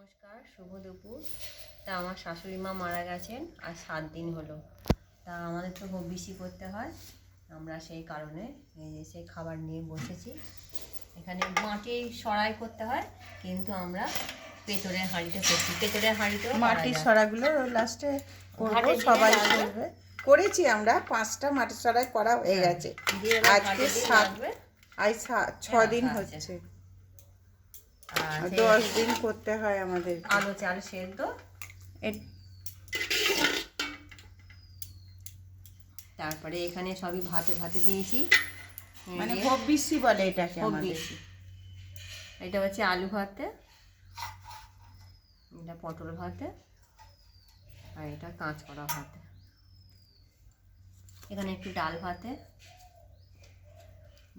নমস্কার, শুভ দুপুর। তা আমার শাশুড়ি মা মারা গেছেন আর 7 দিন হলো। তা আমাদের তো হবিষি করতে হয়, আমরা সেই কারণে এই যে সেই খাবার নিয়ে বসেছি। এখানে মাটির সরাই করতে হয়, কিন্তু আমরা পেতলের হাঁড়িতে করছি। পেতলের হাঁড়িতেও মাটির সরাগুলো লাস্টে করবো, সবাই করবে। করেছি আমরা 5টা মাটির সরাই করা হয়ে গেছে। আজকে 6 দিন হচ্ছে, আর 10 দিন করতে হয় আমাদের। আলু চাল সেদ্ধ, তারপরে এখানে সবই ভাতে ভাতে দিয়েছি, মানে হবিষি বলে এটাকে আমাদের। এটা হচ্ছে আলু ভাতে, এটা পটল ভাতে, আর এটা কাঁচকলা ভাতে। এখানে একটু ডাল ভাতে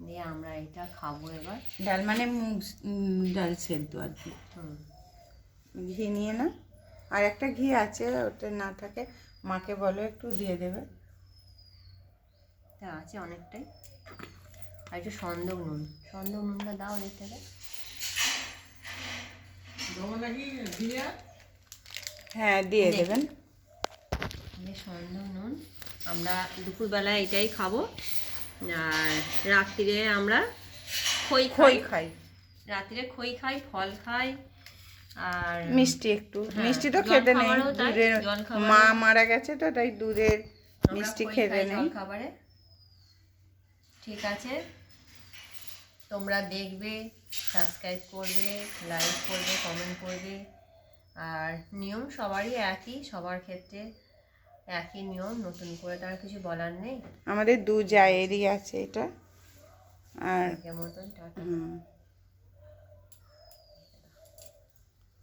দিয়ে আমরা এটা খাবো এবার। ডাল মানে মুগ ডাল সেদ্ধ আর কি। ঘি নিয়ে না, আর একটা ঘি আছে, ওটা না থাকে মাকে বলো একটু দিয়ে দেবে। তা আছে অনেকটাই। আর একটু সন্দক নুনটা দাও এর থেকে। হ্যাঁ দিয়ে দেবেন। সন্দক নুন। আমরা দুপুরবেলায় এটাই খাবো, আর রাত্রিরে আমরা খই খাই। রাত্রিরে খই খাই, ফল খাই, আর মিষ্টি একটু। মিষ্টি তো খেতে নেই, দুধের মা মারা গেছে তো, তাই দুধের মিষ্টি খেতে নেই খাবারে। ঠিক আছে, তোমরা দেখবে, সাবস্ক্রাইব করবে, লাইক করবে, কমেন্ট করবে। আর নিয়ম সবারই একই, সবার ক্ষেত্রে একই নিয়ম, নতুন করে তার কিছু বলার নেই। আমাদের 2 জায়েরই আছে এটা। আর মতন টাটা।